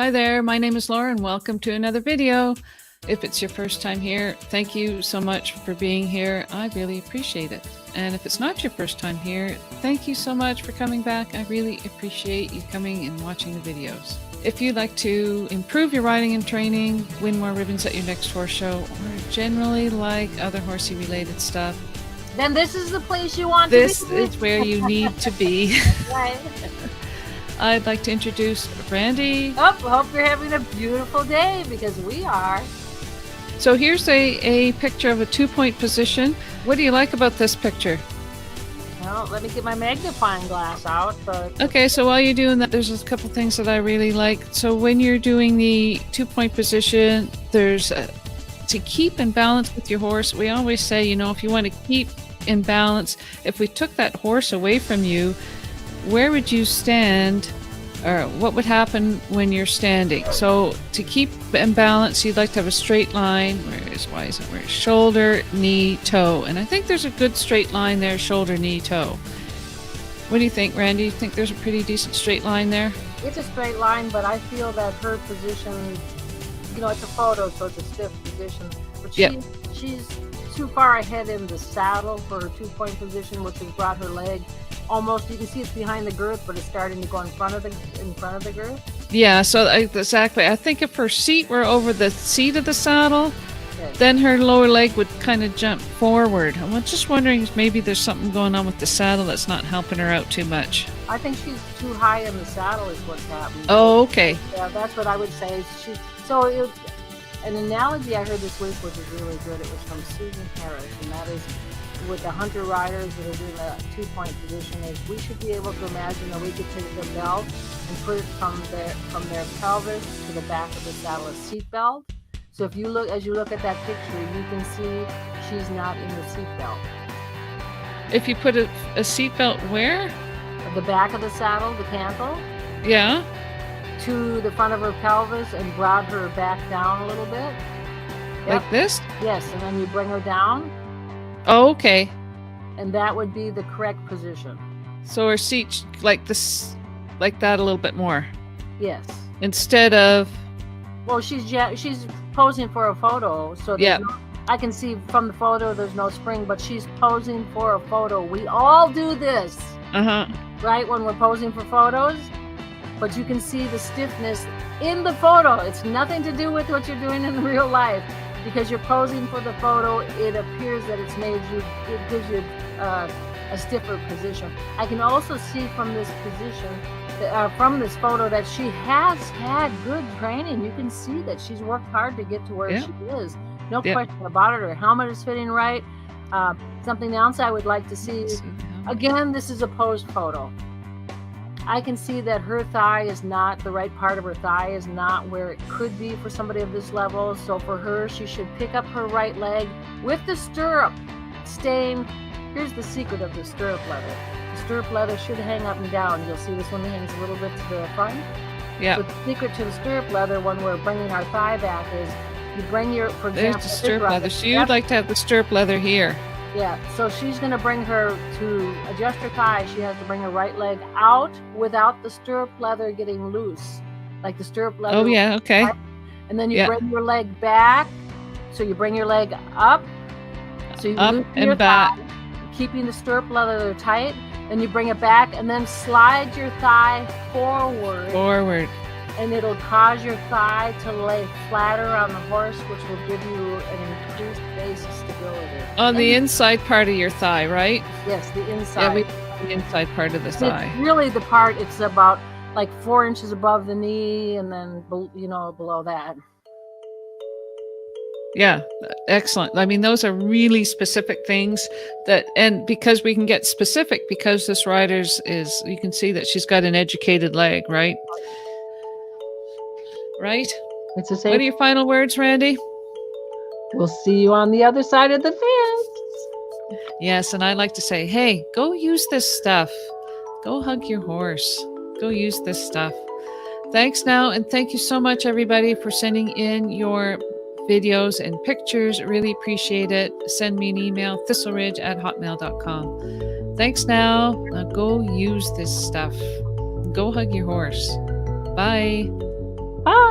Hi there, my name is Laura and welcome to another video. If it's your first time here, thank you so much for being here. I really appreciate it. And if it's not your first time here, thank you so much for coming back. I really appreciate you coming and watching the videos. If you'd like to improve your riding and training, win more ribbons at your next horse show, or generally like other horsey related stuff, then this is the place you want to be. This is where you need to be. Right. I'd like to introduce Randy. Hope you're having a beautiful day, because we are. So here's a picture of a 2-point position. What do you like about this picture? Well, let me get my magnifying glass out. But Okay, so while you're doing that, there's a couple things that I really like. So when you're doing the 2-point position, there's to keep in balance with your horse. We always say, you know, if you want to keep in balance, if we took that horse away from you, where would you stand, or what would happen when you're standing? So to keep in balance, you'd like to have a straight line. Why is it shoulder, knee, toe? And I think there's a good straight line there, shoulder, knee, toe. What do you think, Randy? You think there's a pretty decent straight line there? It's a straight line, but I feel that her position, you know, it's a photo, so it's a stiff position. But she's too far ahead in the saddle for her 2-point position, which has brought her leg almost, you can see it's behind the girth, but it's starting to go in front of the girth. Yeah, so exactly. I think if her seat were over the seat of the saddle, then her lower leg would kind of jump forward. I'm just wondering if maybe there's something going on with the saddle that's not helping her out too much. I think she's too high in the saddle is what's happening. Oh, okay. Yeah, that's what I would say. An analogy I heard this week, which is really good, it was from Susan Harris, and that is with the hunter riders that are doing a 2-point position, is we should be able to imagine that we could take the belt and put it from their pelvis to the back of the saddle, a seat belt. So if you look, as you look at that picture, you can see she's not in the seat belt. If you put a seat belt where? At the back of the saddle, the cantle. Yeah. To the front of her pelvis and brought her back down a little bit. Yep. Like this? Yes, and then you bring her down. Oh, okay. And that would be the correct position. So her seat like this, like that a little bit more. Yes. Instead of. Well, she's posing for a photo, so I can see from the photo there's no spring, but she's posing for a photo. We all do this, right? When we're posing for photos, but you can see the stiffness in the photo. It's nothing to do with what you're doing in real life. Because you're posing for the photo, it appears that it gives you a stiffer position. I can also see from this position, from this photo, that she has had good training. You can see that she's worked hard to get to where she is. No question about it. Her helmet is fitting right. Something else I would like to see, again, this is a posed photo. I can see that her thigh is not, the right part of her thigh is not where it could be for somebody of this level. So for her, she should pick up her right leg with the stirrup staying. Here's the secret of the stirrup leather. The stirrup leather should hang up and down. You'll see this one hangs a little bit to the front. Yeah. So the secret to the stirrup leather when we're bringing our thigh back is you bring your, for example, there's the stirrup leather. So you'd like to have the stirrup leather here. Yeah, so she's going to bring her to adjust her thigh. She has to bring her right leg out without the stirrup leather getting loose, like the stirrup leather. Oh, yeah, okay. Right? And then you bring your leg back. So you bring your leg up. So you up loosen and your back. Thigh, keeping the stirrup leather tight. Then you bring it back and then slide your thigh forward. Forward. And it'll cause your thigh to lay flatter on the horse, which will give you an increased base of stability. On the inside part of your thigh, right? Yes, the inside. Yeah, the inside part of the thigh. It's really the part, it's about like 4 inches above the knee and then, you know, below that. Yeah, excellent. I mean, those are really specific things and because we can get specific, because this rider's you can see that she's got an educated leg, right? Right? It's the same. What are your final words, Randy? We'll see you on the other side of the fence. Yes, and I like to say, hey, go use this stuff. Go hug your horse. Go use this stuff. Thanks now, and thank you so much, everybody, for sending in your videos and pictures. Really appreciate it. Send me an email, thistleridge@hotmail.com. Thanks now. Now go use this stuff. Go hug your horse. Bye. Bye.